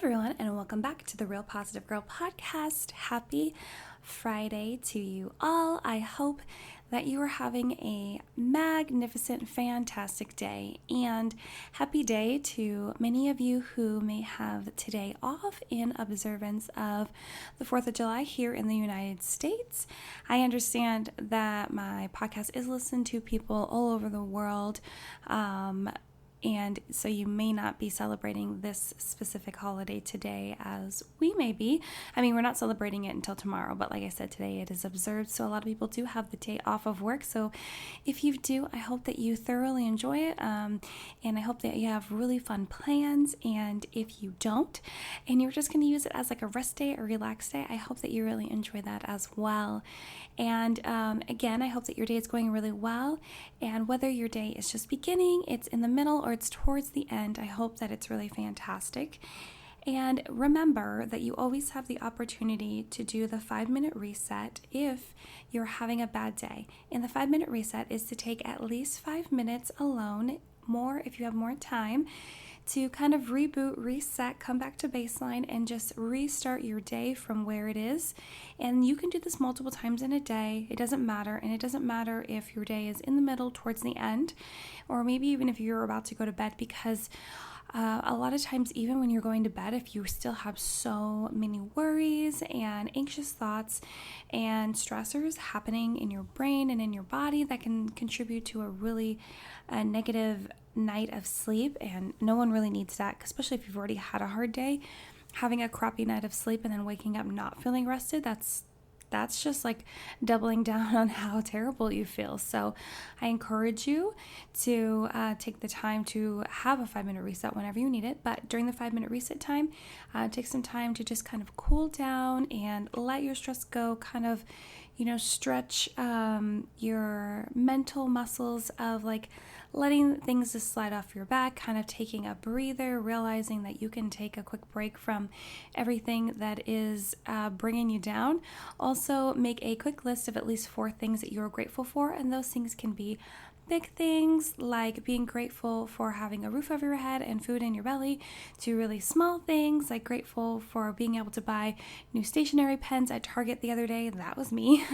everyone, and welcome back to the Real Positive Girl podcast. Happy Friday to you all. I hope that you are having a magnificent, fantastic day, and happy day to many of you who may have today off in observance of the 4th of July here in the United States. I understand that my podcast is listened to people all over the world, and so you may not be celebrating this specific holiday today as we may be. I mean, we're not celebrating it until tomorrow, but like I said, today it is observed. So a lot of people do have the day off of work. So if you do, I hope that you thoroughly enjoy it. And I hope that you have really fun plans. And if you don't, and you're just going to use it as like a rest day or relax day, I hope that you really enjoy that as well. And again, I hope that your day is going really well. And whether your day is just beginning, it's in the middle, or it's towards the end, I hope that it's really fantastic. And remember that you always have the opportunity to do the 5-minute reset if you're having a bad day. And the 5-minute reset is to take at least 5 minutes alone, more if you have more time, to kind of reboot, reset, come back to baseline, and just restart your day from where it is. And you can do this multiple times in a day. It doesn't matter. And it doesn't matter if your day is in the middle, towards the end, or maybe even if you're about to go to bed, because a lot of times, even when you're going to bed, if you still have so many worries and anxious thoughts and stressors happening in your brain and in your body, that can contribute to a really negative night of sleep. And no one really needs that, especially if you've already had a hard day. Having a crappy night of sleep and then waking up not feeling rested, that's just like doubling down on how terrible you feel. So I encourage you to take the time to have a 5-minute reset whenever you need it. But during the 5-minute reset time, take some time to just kind of cool down and let your stress go, kind of, stretch your mental muscles of like letting things just slide off your back, kind of taking a breather, realizing that you can take a quick break from everything that is bringing you down. Also, make a quick list of at least 4 things that you're grateful for, and those things can be big things like being grateful for having a roof over your head and food in your belly, to really small things like grateful for being able to buy new stationery pens at Target the other day. That was me.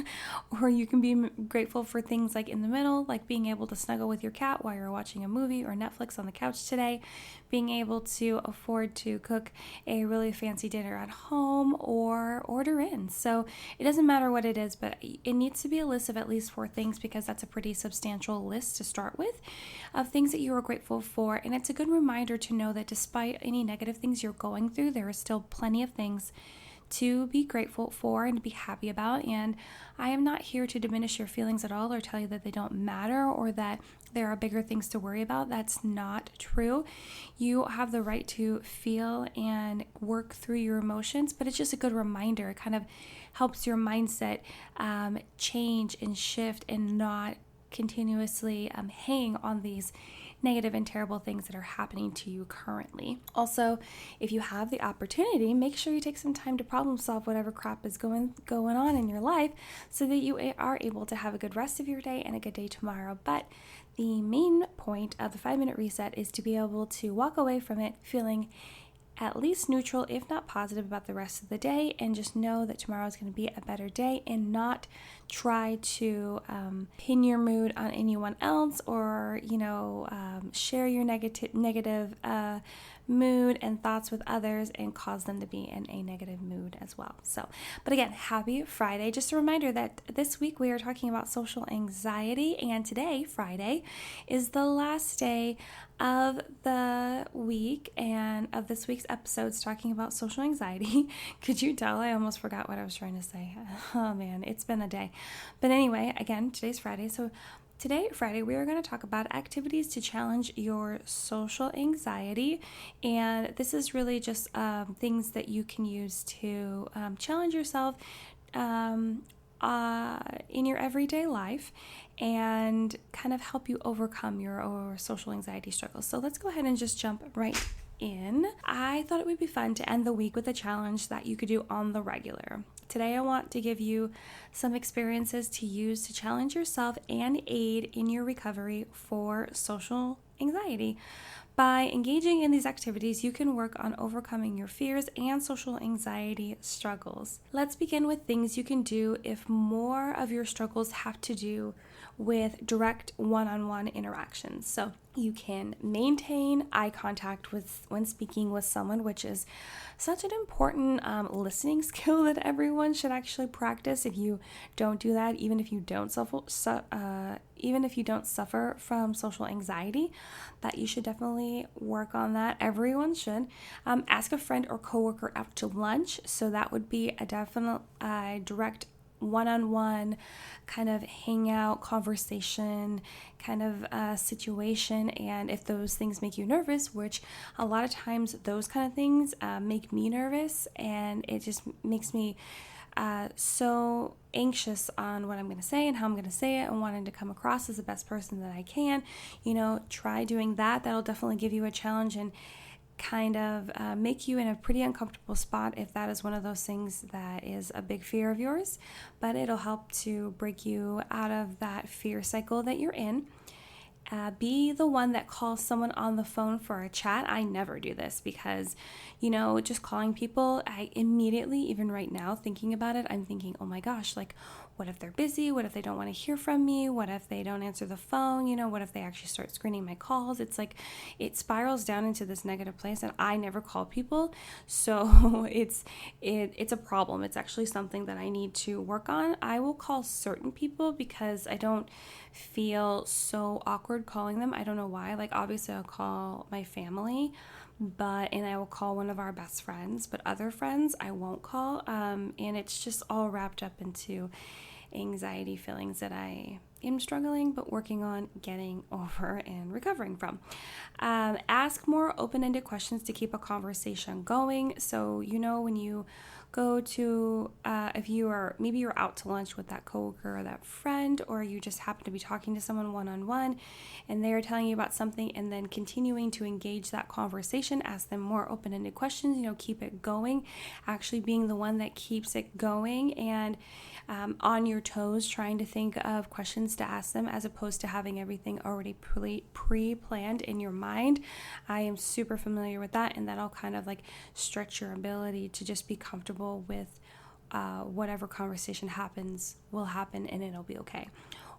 Or you can be grateful for things like in the middle, like being able to snuggle with your cat while you're watching a movie or Netflix on the couch today, being able to afford to cook a really fancy dinner at home or order in. So it doesn't matter what it is, but it needs to be a list of at least 4 things, because that's a pretty substantial list to start with of things that you are grateful for. And it's a good reminder to know that despite any negative things you're going through, there is still plenty of things to be grateful for and to be happy about. And I am not here to diminish your feelings at all or tell you that they don't matter or that there are bigger things to worry about. That's not true. You have the right to feel and work through your emotions, but it's just a good reminder. It kind of helps your mindset change and shift and not continuously hang on these negative and terrible things that are happening to you currently. Also, if you have the opportunity, make sure you take some time to problem solve whatever crap is going on in your life, so that you are able to have a good rest of your day and a good day tomorrow. But the main point of the 5-minute reset is to be able to walk away from it feeling at least neutral, if not positive, about the rest of the day, and just know that tomorrow is going to be a better day, and not try to pin your mood on anyone else or share your negative mood and thoughts with others and cause them to be in a negative mood as well. So, but again, happy Friday. Just a reminder that this week we are talking about social anxiety, and today, Friday, is the last day of the week and of this week's episodes talking about social anxiety. Could you tell I almost forgot what I was trying to say? Oh man, it's been a day. But anyway, again, today's Friday. So today, Friday, we are going to talk about activities to challenge your social anxiety. And this is really just things that you can use to challenge yourself in your everyday life and kind of help you overcome your social anxiety struggles. So let's go ahead and just jump right in. I thought it would be fun to end the week with a challenge that you could do on the regular. Today I want to give you some experiences to use to challenge yourself and aid in your recovery for social anxiety. By engaging in these activities, you can work on overcoming your fears and social anxiety struggles. Let's begin with things you can do if more of your struggles have to do with direct one-on-one interactions. So you can maintain eye contact when speaking with someone, which is such an important listening skill that everyone should actually practice. If you don't do that, even if you don't suffer from social anxiety, that you should definitely work on that. Everyone should. Ask a friend or coworker out to lunch. So that would be a definite direct one-on-one kind of hangout conversation kind of situation. And if those things make you nervous, which a lot of times those kind of things make me nervous, and it just makes me so anxious on what I'm going to say and how I'm going to say it, and wanting to come across as the best person that I can, try doing that. That'll definitely give you a challenge and kind of make you in a pretty uncomfortable spot if that is one of those things that is a big fear of yours, but it'll help to break you out of that fear cycle that you're in. Be the one that calls someone on the phone for a chat. I never do this because, just calling people, I immediately, even right now, thinking about it, I'm thinking, oh my gosh, like, what if they're busy? What if they don't want to hear from me? What if they don't answer the phone? What if they actually start screening my calls? It's like, it spirals down into this negative place, and I never call people. So it's a problem. It's actually something that I need to work on. I will call certain people because I don't feel so awkward calling them. I don't know why. Like, obviously I'll call my family, and I will call one of our best friends, but other friends I won't call. And it's just all wrapped up into anxiety feelings that I am struggling but working on getting over and recovering from. Ask more open-ended questions to keep a conversation going. So, when you go to, if maybe you're out to lunch with that coworker or that friend, or you just happen to be talking to someone one-on-one and they're telling you about something, and then continuing to engage that conversation, ask them more open-ended questions, keep it going, actually being the one that keeps it going, and on your toes, trying to think of questions to ask them as opposed to having everything already pre-planned in your mind. I am super familiar with that, and that'll kind of like stretch your ability to just be comfortable with whatever conversation will happen, and it'll be okay.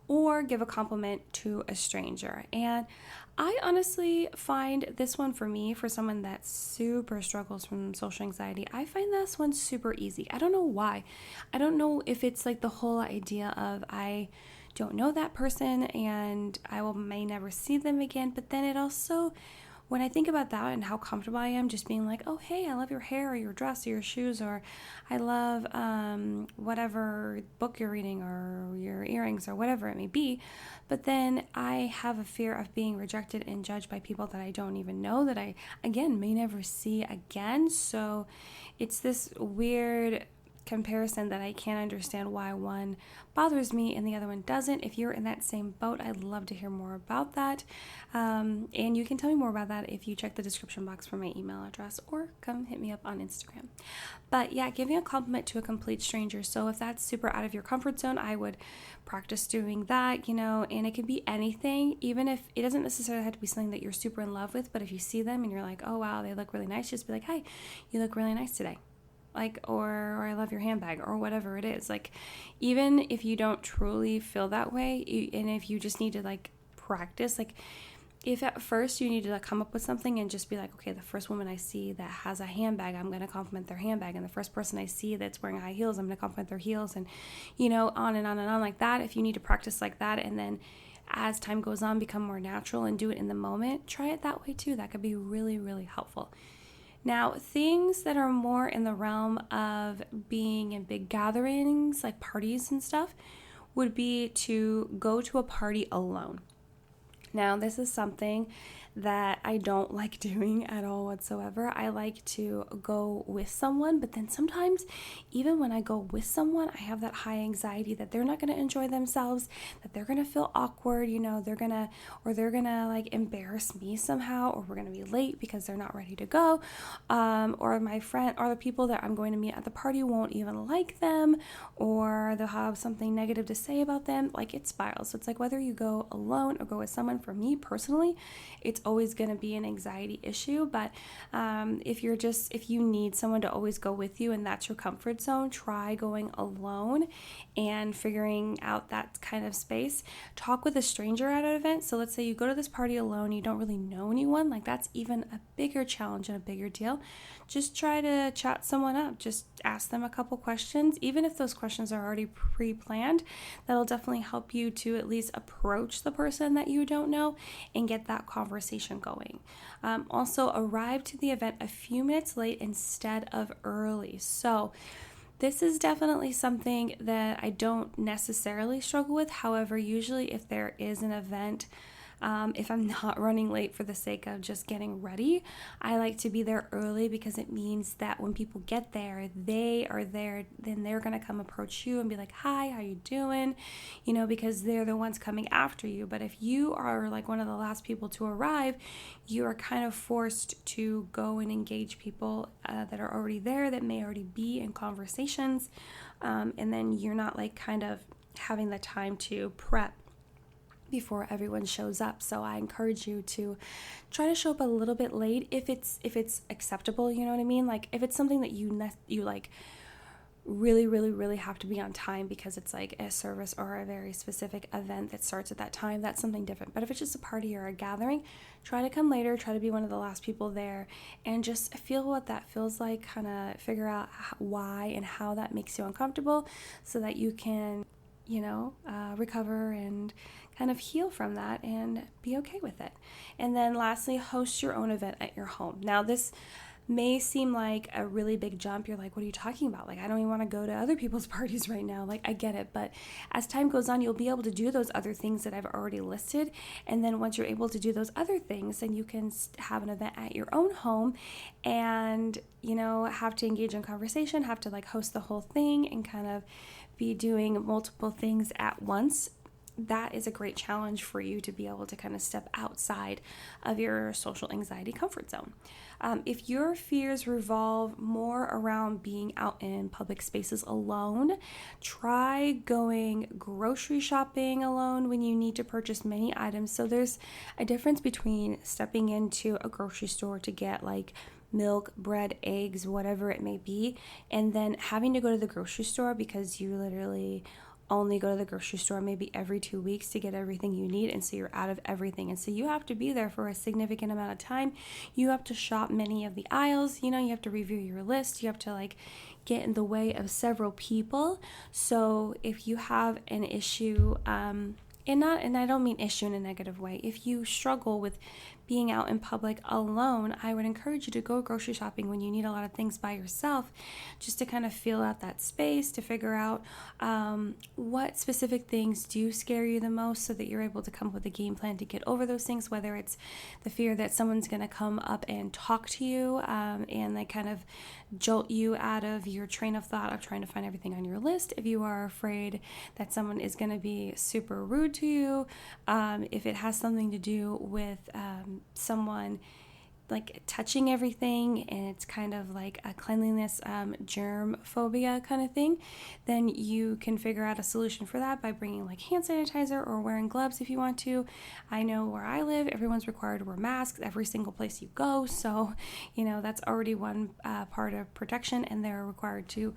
Or give a compliment to a stranger. And I honestly find this one, for me, for someone that super struggles from social anxiety, I find this one super easy. I don't know why. I don't know if it's like the whole idea of I don't know that person and may never see them again, but then it also, when I think about that and how comfortable I am just being like, oh, hey, I love your hair or your dress or your shoes, or I love whatever book you're reading or your earrings or whatever it may be. But then I have a fear of being rejected and judged by people that I don't even know, that I, again, may never see again. So it's this weird comparison that I can't understand why one bothers me and the other one doesn't. If you're in that same boat, I'd love to hear more about that. And you can tell me more about that if you check the description box for my email address, or come hit me up on Instagram. But yeah, giving a compliment to a complete stranger. So if that's super out of your comfort zone, I would practice doing that, and it could be anything, even if it doesn't necessarily have to be something that you're super in love with. But if you see them and you're like, oh wow, they look really nice, just be like, hey, you look really nice today. Or I love your handbag, or whatever it is. Like, even if you don't truly feel that way, and if you just need to practice, if at first you need to come up with something and just be like, okay, the first woman I see that has a handbag, I'm going to compliment their handbag, and the first person I see that's wearing high heels, I'm going to compliment their heels, and on and on and on like that. If you need to practice like that, and then as time goes on become more natural and do it in the moment, try it that way too. That could be really, really helpful. Now, things that are more in the realm of being in big gatherings, like parties and stuff, would be to go to a party alone. Now, this is something that I don't like doing at all whatsoever. I like to go with someone, but then sometimes even when I go with someone, I have that high anxiety that they're not going to enjoy themselves, that they're going to feel awkward, they're going to embarrass me somehow, or we're going to be late because they're not ready to go, or my friend or the people that I'm going to meet at the party won't even like them, or they'll have something negative to say about them. It spirals. So it's whether you go alone or go with someone, for me personally, it's always going to be an anxiety issue, but if you need someone to always go with you and that's your comfort zone, try going alone and figuring out that kind of space. Talk with a stranger at an event. So let's say you go to this party alone, you don't really know anyone, like that's even a bigger challenge and a bigger deal. Just try to chat someone up. Just ask them a couple questions. Even if those questions are already pre-planned, that'll definitely help you to at least approach the person that you don't know and get that conversation going. Also, arrive to the event a few minutes late instead of early. So this is definitely something that I don't necessarily struggle with. However, usually if there is an event, if I'm not running late for the sake of just getting ready, I like to be there early because it means that when people get there, they are there, then they're going to come approach you and be like, hi, how you doing? Because they're the ones coming after you. But if you are like one of the last people to arrive, you are kind of forced to go and engage people that are already there, that may already be in conversations. And then you're not like kind of having the time to prep before everyone shows up. So I encourage you to try to show up a little bit late if it's acceptable, you know what I mean? Like if it's something that you like really, really, really have to be on time because it's like a service or a very specific event that starts at that time, that's something different. But if it's just a party or a gathering, try to come later, try to be one of the last people there and just feel what that feels like, kind of figure out why and how that makes you uncomfortable so that you can recover and kind of heal from that and be okay with it. And then lastly, host your own event at your home. Now this may seem like a really big jump. You're like, what are you talking about? Like, I don't even want to go to other people's parties right now. Like, I get it. But as time goes on, you'll be able to do those other things that I've already listed. And then once you're able to do those other things, then you can have an event at your own home and, have to engage in conversation, have to like host the whole thing and kind of be doing multiple things at once. That is a great challenge for you to be able to kind of step outside of your social anxiety comfort zone. If your fears revolve more around being out in public spaces alone, try going grocery shopping alone when you need to purchase many items. So there's a difference between stepping into a grocery store to get like milk, bread, eggs, whatever it may be, and then having to go to the grocery store because you literally only go to the grocery store maybe every 2 weeks to get everything you need, and so you're out of everything, and so you have to be there for a significant amount of time. You have to shop many of the aisles, you have to review your list, you have to like get in the way of several people. So if you have an issue, and I don't mean issue in a negative way, if you struggle with being out in public alone, I would encourage you to go grocery shopping when you need a lot of things by yourself, just to kind of feel out that space, to figure out what specific things do scare you the most so that you're able to come up with a game plan to get over those things, whether it's the fear that someone's going to come up and talk to you and they kind of jolt you out of your train of thought of trying to find everything on your list. If you are afraid that someone is going to be super rude to you, if it has something to do with someone like touching everything and it's kind of like a cleanliness germ phobia kind of thing, then you can figure out a solution for that by bringing like hand sanitizer or wearing gloves if you want to. I know where I live, everyone's required to wear masks every single place you go, so that's already one part of protection, and they're required to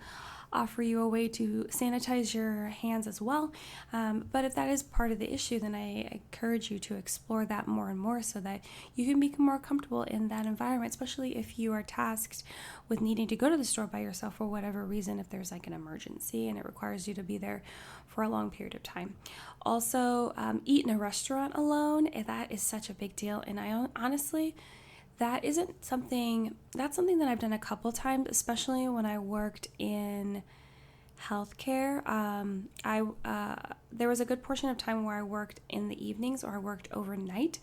offer you a way to sanitize your hands as well. But if that is part of the issue, then I encourage you to explore that more and more so that you can become more comfortable in that environment, especially if you are tasked with needing to go to the store by yourself for whatever reason, if there's like an emergency and it requires you to be there for a long period of time. Also, eat in a restaurant alone, that is such a big deal. And I honestly, that's something that I've done a couple times, especially when I worked in healthcare. There was a good portion of time where I worked in the evenings or I worked overnight.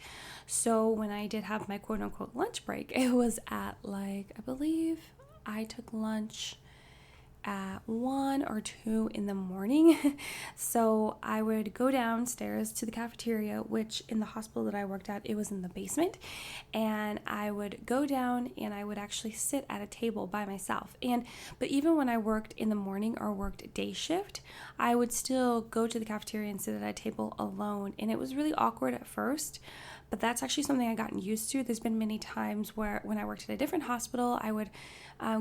So when I did have my quote unquote lunch break, it was at like, I believe I took lunch at 1 or 2 in the morning. So I would go downstairs to the cafeteria, which in the hospital that I worked at, it was in the basement. And I would go down and I would actually sit at a table by myself. But even when I worked in the morning or worked day shift, I would still go to the cafeteria and sit at a table alone. And it was really awkward at first, but that's actually something I've gotten used to. There's been many times where when I worked at a different hospital, I would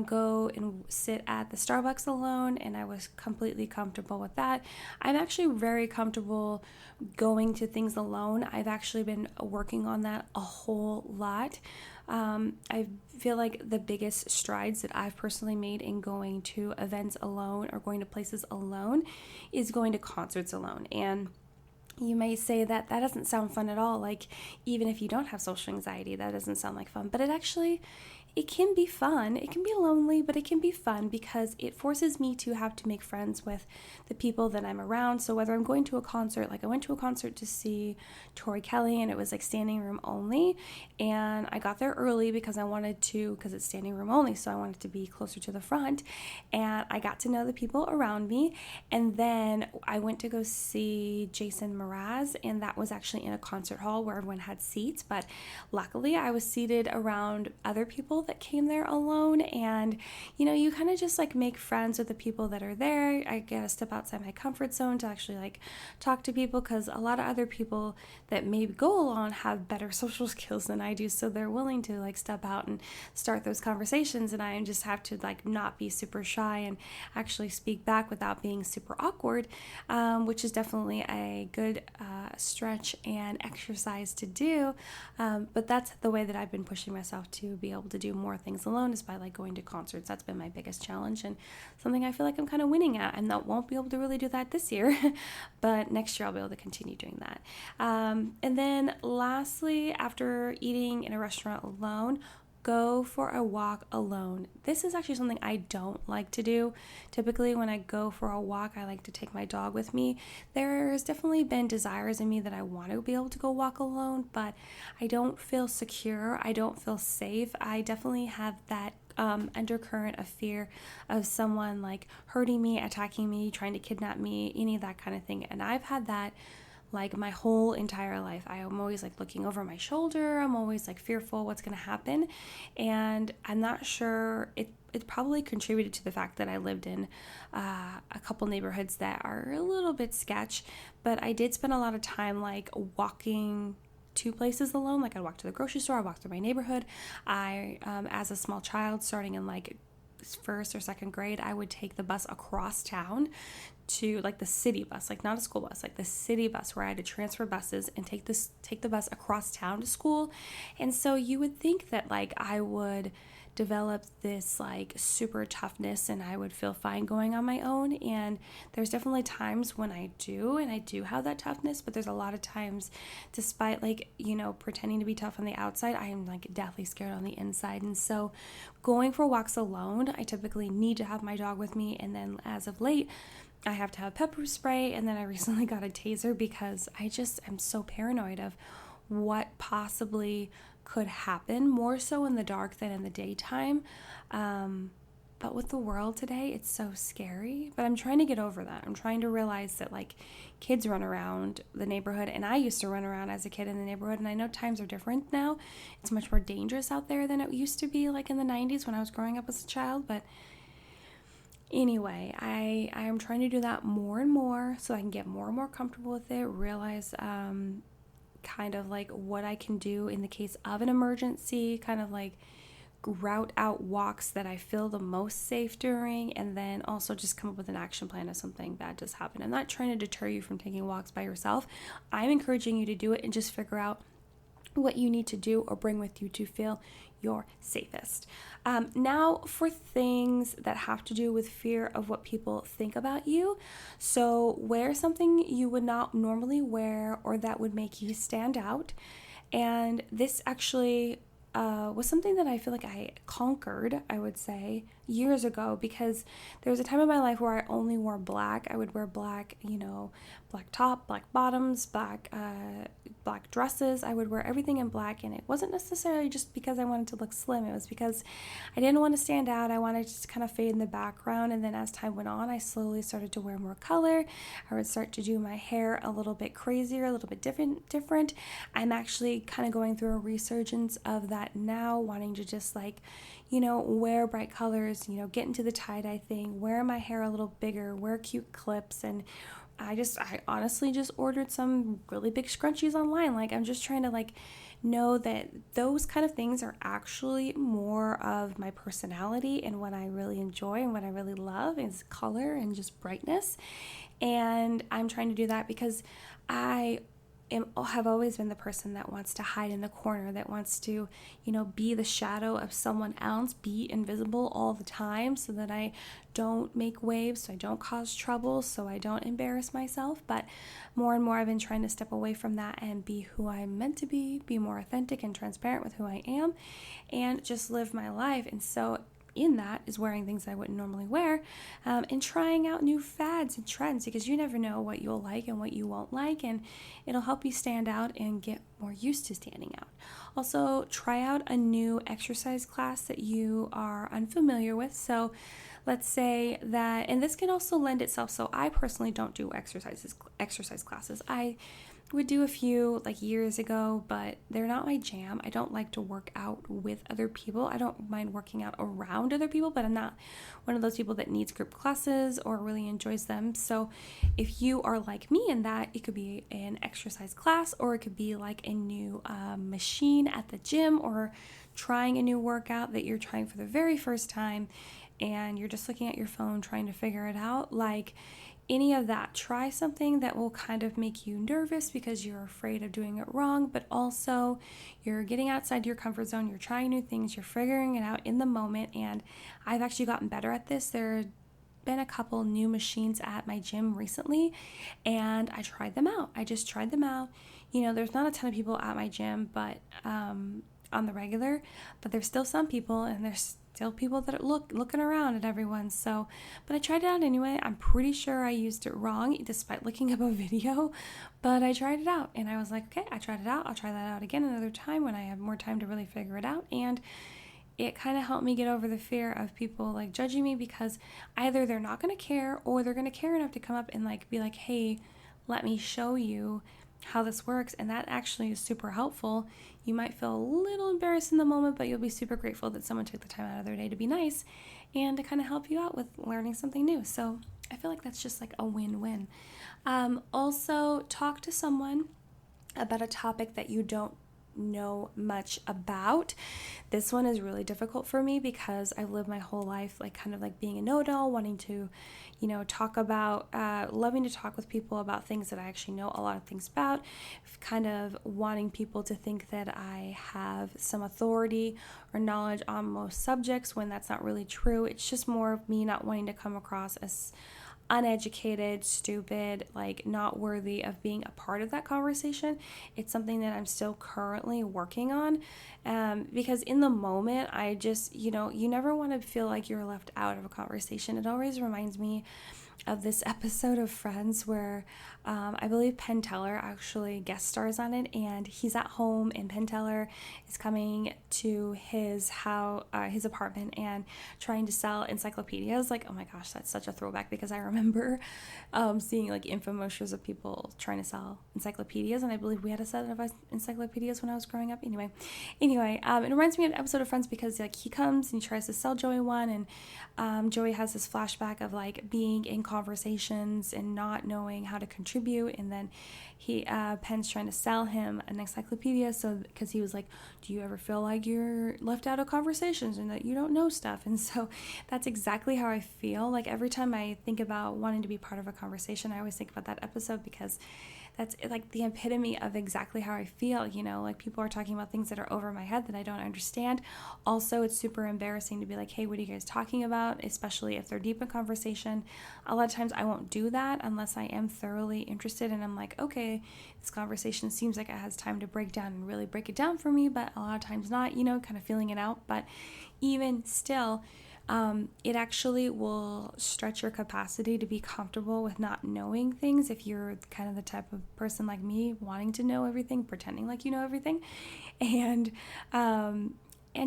go and sit at the Starbucks alone, and I was completely comfortable with that. I'm actually very comfortable going to things alone. I've actually been working on that a whole lot. I feel like the biggest strides that I've personally made in going to events alone or going to places alone is going to concerts alone. And you may say that that doesn't sound fun at all. Like, even if you don't have social anxiety, that doesn't sound like fun. But it can be fun. It can be lonely, but it can be fun because it forces me to have to make friends with the people that I'm around. So whether I'm going to a concert, like I went to a concert to see Tori Kelly, and it was like standing room only, and I got there early because it's standing room only, so I wanted to be closer to the front, and I got to know the people around me. And then I went to go see Jason Mraz, and that was actually in a concert hall where everyone had seats, but luckily I was seated around other people that came there alone. And you kind of just like make friends with the people that are there. I get to step outside my comfort zone to actually like talk to people, because a lot of other people that maybe go alone have better social skills than I do, so they're willing to like step out and start those conversations, and I just have to like not be super shy and actually speak back without being super awkward, which is definitely a good stretch and exercise to do, but that's the way that I've been pushing myself to be able to do more things alone, is by like going to concerts. That's been my biggest challenge, and something I feel like I'm kind of winning at. And that won't be able to really do that this year, but next year I'll be able to continue doing that. And then lastly, after eating in a restaurant alone, go for a walk alone. This is actually something I don't like to do. Typically, when I go for a walk, I like to take my dog with me. There's definitely been desires in me that I want to be able to go walk alone, but I don't feel secure. I don't feel safe. I definitely have that undercurrent of fear of someone like hurting me, attacking me, trying to kidnap me, any of that kind of thing. And I've had that like my whole entire life. I am always like looking over my shoulder. I'm always like fearful what's going to happen. And I'm not sure, it probably contributed to the fact that I lived in a couple neighborhoods that are a little bit sketch, but I did spend a lot of time like walking to places alone. Like I'd walk to the grocery store, I'd walk through my neighborhood. As a small child, starting in like first or second grade, I would take the bus across town to like the city bus, like not a school bus, like the city bus, where I had to transfer buses and take the bus across town to school. And so you would think that like I would develop this like super toughness and I would feel fine going on my own. And there's definitely times when I do, and I do have that toughness, but there's a lot of times, despite like, pretending to be tough on the outside, I am like deathly scared on the inside. And so going for walks alone, I typically need to have my dog with me. And then as of late, I have to have pepper spray. And then I recently got a taser because I just am so paranoid of what possibly could happen, more so in the dark than in the daytime. But with the world today, it's so scary. But I'm trying to get over that. I'm trying to realize that like kids run around the neighborhood, and I used to run around as a kid in the neighborhood, and I know times are different now. It's much more dangerous out there than it used to be like in the 90s when I was growing up as a child. But anyway, I am trying to do that more and more so I can get more and more comfortable with it, realize kind of like what I can do in the case of an emergency, kind of like route out walks that I feel the most safe during, and then also just come up with an action plan if something bad does happen. I'm not trying to deter you from taking walks by yourself. I'm encouraging you to do it and just figure out what you need to do or bring with you to feel your safest. Now for things that have to do with fear of what people think about you. So wear something you would not normally wear or that would make you stand out. And this actually was something that I feel like I conquered, I would say, years ago, because there was a time in my life where I only wore black. I would wear black, black top, black bottoms, black dresses. I would wear everything in black, and it wasn't necessarily just because I wanted to look slim. It was because I didn't want to stand out. I wanted to just kind of fade in the background. And then as time went on, I slowly started to wear more color. I would start to do my hair a little bit crazier, a little bit different. I'm actually kind of going through a resurgence of that now, wanting to just like, wear bright colors, get into the tie-dye thing, wear my hair a little bigger, wear cute clips, and I honestly just ordered some really big scrunchies online. Like, I'm just trying to like know that those kind of things are actually more of my personality, and what I really enjoy and what I really love is color and just brightness. And I'm trying to do that because I have always been the person that wants to hide in the corner, that wants to, be the shadow of someone else, be invisible all the time so that I don't make waves, so I don't cause trouble, so I don't embarrass myself. But more and more I've been trying to step away from that and be who I'm meant to be more authentic and transparent with who I am, and just live my life. And so in that is wearing things I wouldn't normally wear, and trying out new fads and trends, because you never know what you'll like and what you won't like, and it'll help you stand out and get more used to standing out. Also, try out a new exercise class that you are unfamiliar with. So let's say that, and this can also lend itself, so I personally don't do exercise classes. I would do a few like years ago, but they're not my jam. I don't like to work out with other people. I don't mind working out around other people, but I'm not one of those people that needs group classes or really enjoys them. So if you are like me in that, it could be an exercise class, or it could be like a new machine at the gym, or trying a new workout that you're trying for the very first time and you're just looking at your phone trying to figure it out. Like, any of that, try something that will kind of make you nervous because you're afraid of doing it wrong, but also you're getting outside your comfort zone, you're trying new things, you're figuring it out in the moment. And I've actually gotten better at this. There have been a couple new machines at my gym recently, and I tried them out. I just tried them out. There's not a ton of people at my gym, but on the regular, but there's still some people, and there's still people that are looking around at everyone. So, but I tried it out anyway. I'm pretty sure I used it wrong despite looking up a video, but I tried it out and I was like, okay, I tried it out. I'll try that out again another time when I have more time to really figure it out. And it kind of helped me get over the fear of people like judging me, because either they're not going to care, or they're going to care enough to come up and like be like, hey, let me show you how this works. And that actually is super helpful. You might feel a little embarrassed in the moment, but you'll be super grateful that someone took the time out of their day to be nice and to kind of help you out with learning something new. So I feel like that's just like a win-win. Also, talk to someone about a topic that you don't know much about. This one is really difficult for me because I've lived my whole life like kind of like being a know-it-all, wanting to, talk about, loving to talk with people about things that I actually know a lot of things about, kind of wanting people to think that I have some authority or knowledge on most subjects when that's not really true. It's just more of me not wanting to come across as uneducated, stupid, like not worthy of being a part of that conversation. It's something that I'm still currently working on, because in the moment, I just, you never want to feel like you're left out of a conversation. It always reminds me of this episode of Friends where I believe Penn Teller actually guest stars on it, and he's at home and Penn Teller is coming to his apartment and trying to sell encyclopedias. Like, oh my gosh, that's such a throwback, because I remember seeing like infomercials of people trying to sell encyclopedias, and I believe we had a set of encyclopedias when I was growing up. Anyway, it reminds me of an episode of Friends because like he comes and he tries to sell Joey one, and Joey has this flashback of like being in conversations and not knowing how to contribute, and then Penn's trying to sell him an encyclopedia, so because he was like, do you ever feel like you're left out of conversations and that you don't know stuff? And so that's exactly how I feel. Like every time I think about wanting to be part of a conversation, I always think about that episode, because that's like the epitome of exactly how I feel. Like people are talking about things that are over my head that I don't understand. Also, it's super embarrassing to be like, hey, what are you guys talking about? Especially if they're deep in conversation. A lot of times I won't do that unless I am thoroughly interested and I'm like, okay, this conversation seems like it has time to break down and really break it down for me, but a lot of times not, kind of feeling it out. But even still, it actually will stretch your capacity to be comfortable with not knowing things if you're kind of the type of person like me, wanting to know everything, pretending like you know everything, and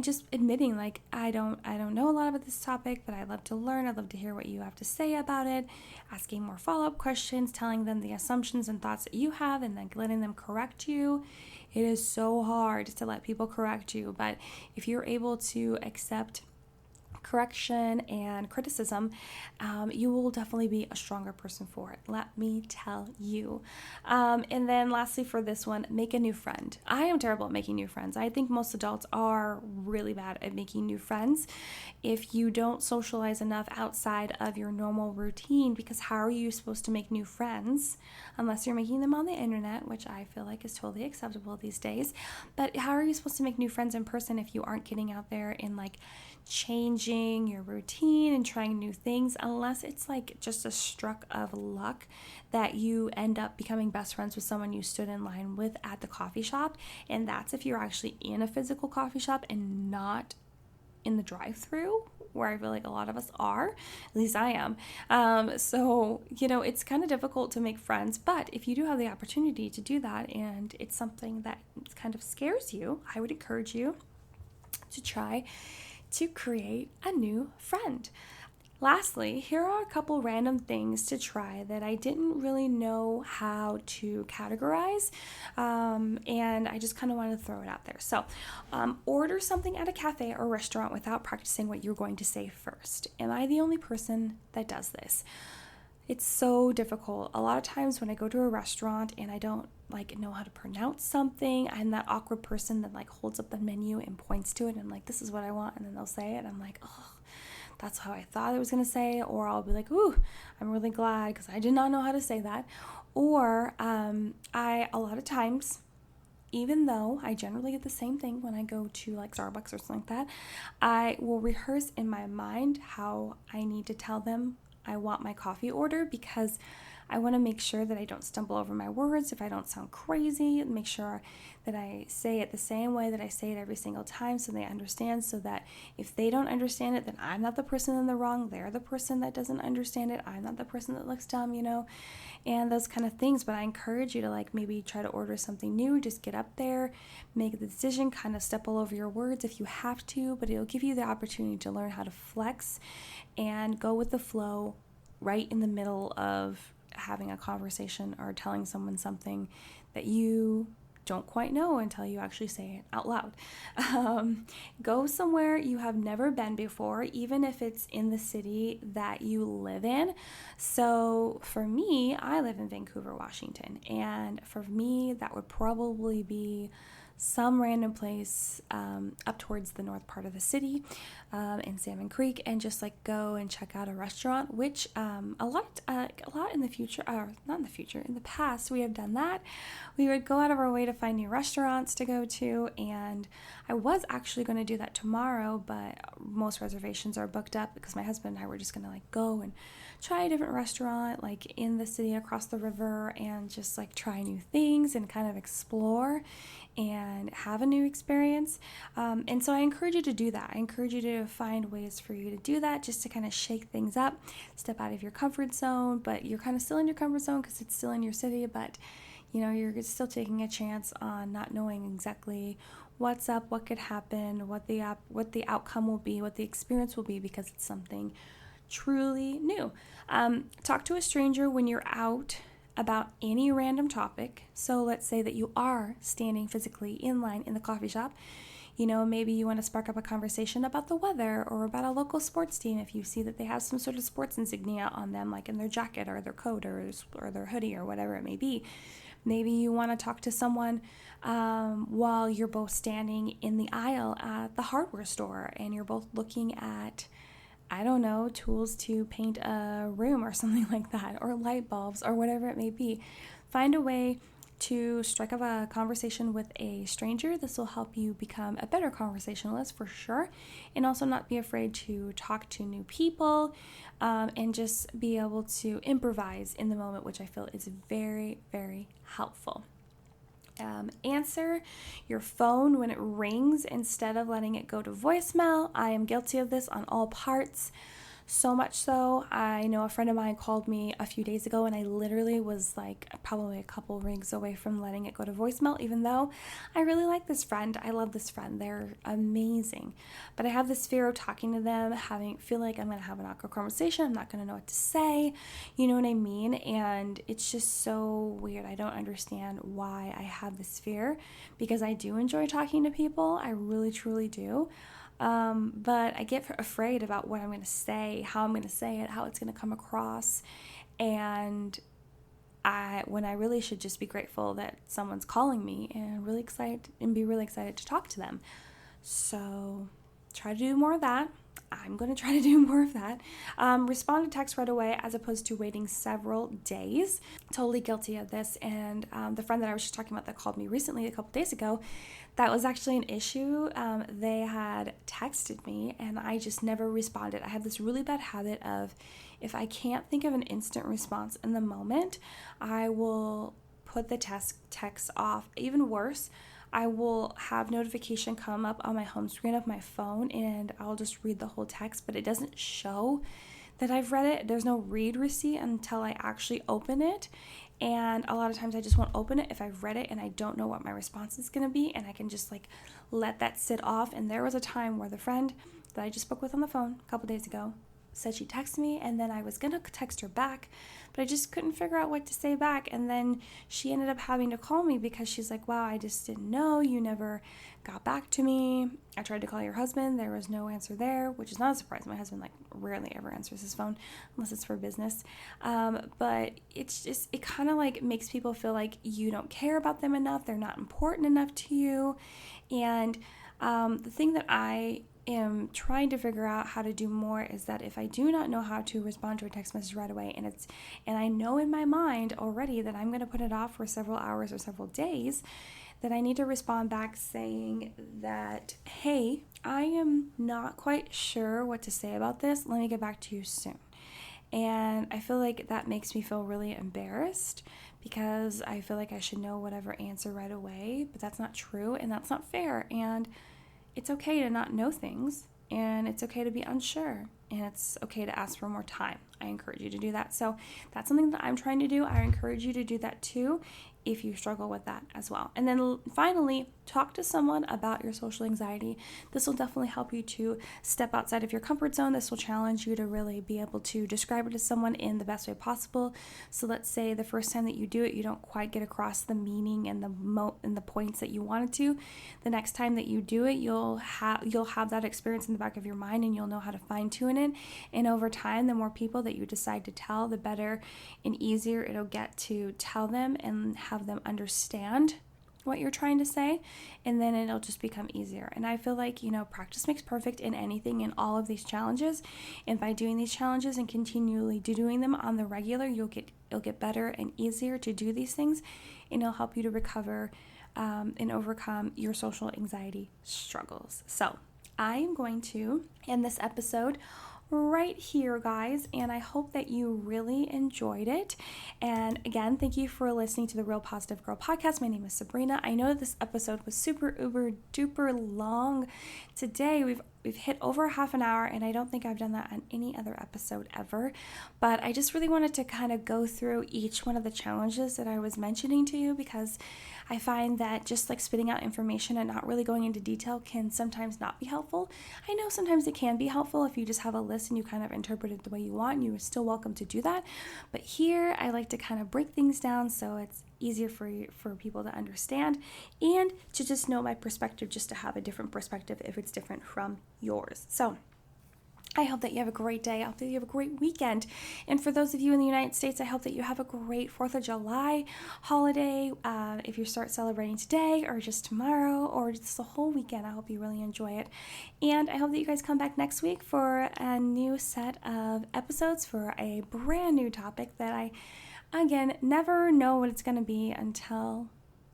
just admitting like I don't know a lot about this topic, but I'd love to learn. I'd love to hear what you have to say about it, asking more follow-up questions, telling them the assumptions and thoughts that you have, and then letting them correct you. It is so hard to let people correct you, but if you're able to accept correction and criticism, you will definitely be a stronger person for it. Let me tell you. And then lastly for this one, make a new friend. I am terrible at making new friends. I think most adults are really bad at making new friends if you don't socialize enough outside of your normal routine, because how are you supposed to make new friends unless you're making them on the internet, which I feel like is totally acceptable these days. But how are you supposed to make new friends in person if you aren't getting out there and like changing your routine and trying new things, unless it's like just a stroke of luck that you end up becoming best friends with someone you stood in line with at the coffee shop. And that's if you're actually in a physical coffee shop and not in the drive-through, where I feel like a lot of us are, at least I am. So, it's kind of difficult to make friends, but if you do have the opportunity to do that and it's something that kind of scares you, I would encourage you to try to create a new friend. Lastly, here are a couple random things to try that I didn't really know how to categorize, and I just kind of wanted to throw it out there. So, order something at a cafe or restaurant without practicing what you're going to say first. Am I the only person that does this? It's so difficult. A lot of times when I go to a restaurant and I don't know how to pronounce something, I'm that awkward person that holds up the menu and points to it and this is what I want, and then they'll say it and I'm like, oh, that's how I thought I was going to say it. Or I'll be like, ooh, I'm really glad because I did not know how to say that. Or a lot of times, even though I generally get the same thing when I go to Starbucks or something like that, I will rehearse in my mind how I need to tell them I want my coffee order, because I want to make sure that I don't stumble over my words, if I don't sound crazy, make sure that I say it the same way that I say it every single time so they understand, so that if they don't understand it, then I'm not the person in the wrong, they're the person that doesn't understand it, I'm not the person that looks dumb, and those kind of things. But I encourage you to maybe try to order something new, just get up there, make the decision, kind of step all over your words if you have to, but it'll give you the opportunity to learn how to flex and go with the flow right in the middle of having a conversation or telling someone something that you don't quite know until you actually say it out loud. Go somewhere you have never been before, even if it's in the city that you live in. So for me, I live in Vancouver, Washington, and for me that would probably be some random place up towards the north part of the city in Salmon Creek, and just go and check out a restaurant, which a lot in the future, or not in the future, in the past we have done that. We would go out of our way to find new restaurants to go to, and I was actually going to do that tomorrow, but most reservations are booked up because my husband and I were just going to go and try a different restaurant in the city across the river, and just try new things and kind of explore and have a new experience. And so I encourage you to do that. I encourage you to find ways for you to do that, just to kind of shake things up, step out of your comfort zone, but you're kind of still in your comfort zone because it's still in your city, but you're still taking a chance on not knowing exactly what's up, what could happen, what the outcome will be, what the experience will be, because it's something truly new. Talk to a stranger when you're out about any random topic. So let's say that you are standing physically in line in the coffee shop. Maybe you want to spark up a conversation about the weather or about a local sports team if you see that they have some sort of sports insignia on them, in their jacket or their coat or their hoodie or whatever it may be. Maybe you want to talk to someone while you're both standing in the aisle at the hardware store and you're both looking at, I don't know, tools to paint a room or something like that, or light bulbs or whatever it may be. Find a way to strike up a conversation with a stranger. This will help you become a better conversationalist for sure, and also not be afraid to talk to new people and just be able to improvise in the moment, which I feel is very, very helpful. Answer your phone when it rings instead of letting it go to voicemail. I am guilty of this on all parts. So much so, I know a friend of mine called me a few days ago and I literally was probably a couple rings away from letting it go to voicemail, even though I really like this friend. I love this friend. They're amazing. But I have this fear of talking to them, feel like I'm going to have an awkward conversation. I'm not going to know what to say. You know what I mean? And it's just so weird. I don't understand why I have this fear, because I do enjoy talking to people. I really, truly do. But I get afraid about what I'm going to say, how I'm going to say it, how it's going to come across. And when I really should just be grateful that someone's calling me and be really excited to talk to them. So try to do more of that. I'm going to try to do more of that. Respond to text right away as opposed to waiting several days. Totally guilty of this. And the friend that I was just talking about that called me recently a couple days ago, that was actually an issue. They had texted me and I just never responded. I have this really bad habit of, if I can't think of an instant response in the moment, I will put the text off. Even worse, I will have notification come up on my home screen of my phone and I'll just read the whole text, but it doesn't show that I've read it. There's no read receipt until I actually open it. And a lot of times I just won't open it if I've read it and I don't know what my response is going to be, and I can just let that sit off. And there was a time where the friend that I just spoke with on the phone a couple days ago said she texted me, and then I was going to text her back, but I just couldn't figure out what to say back. And then she ended up having to call me because she's like, wow, I just didn't know. You never got back to me. I tried to call your husband. There was no answer there, which is not a surprise. My husband rarely ever answers his phone unless it's for business. But it's just, it kind of makes people feel like you don't care about them enough. They're not important enough to you. And the thing that I am trying to figure out how to do more is that if I do not know how to respond to a text message right away, and I know in my mind already that I'm going to put it off for several hours or several days, that I need to respond back saying that, hey, I am not quite sure what to say about this. Let me get back to you soon. And I feel like that makes me feel really embarrassed because I feel like I should know whatever answer right away, but that's not true and that's not fair. And it's okay to not know things, and it's okay to be unsure, and it's okay to ask for more time. I encourage you to do that. So that's something that I'm trying to do. I encourage you to do that too if you struggle with that as well. And then finally, talk to someone about your social anxiety. This will definitely help you to step outside of your comfort zone. This will challenge you to really be able to describe it to someone in the best way possible. So let's say the first time that you do it, you don't quite get across the meaning and the points that you wanted to. The next time that you do it, you'll have that experience in the back of your mind, and you'll know how to fine tune it. And over time, the more people that you decide to tell, the better and easier it'll get to tell them and have them understand what you're trying to say, and then it'll just become easier. And I feel like, practice makes perfect in anything, in all of these challenges. And by doing these challenges and continually doing them on the regular, it'll get better and easier to do these things, and it'll help you to recover and overcome your social anxiety struggles. So I am going to end this episode right here, guys, and I hope that you really enjoyed it. And again, thank you for listening to the Real Positive Girl podcast. My name is Sabrina. I know this episode was super uber duper long today. We've hit over half an hour, and I don't think I've done that on any other episode ever, but I just really wanted to kind of go through each one of the challenges that I was mentioning to you, because I find that just spitting out information and not really going into detail can sometimes not be helpful. I know sometimes it can be helpful if you just have a list and you kind of interpret it the way you want, and you are still welcome to do that. But here I like to kind of break things down so it's easier for people to understand, and to just know my perspective, just to have a different perspective if it's different from yours. So I hope that you have a great day. I hope that you have a great weekend. And for those of you in the United States, I hope that you have a great 4th of July holiday. If you start celebrating today or just tomorrow or just the whole weekend, I hope you really enjoy it. And I hope that you guys come back next week for a new set of episodes for a brand new topic that I, again, never know what it's going to be until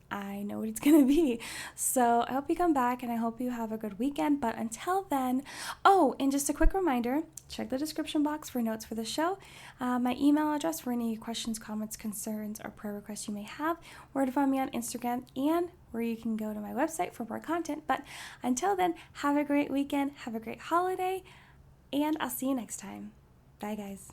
I know what it's going to be. So I hope you come back, and I hope you have a good weekend. But until then, and just a quick reminder, check the description box for notes for the show, my email address for any questions, comments, concerns, or prayer requests you may have, where to find me on Instagram, and where you can go to my website for more content. But until then, have a great weekend, have a great holiday, and I'll see you next time. Bye, guys.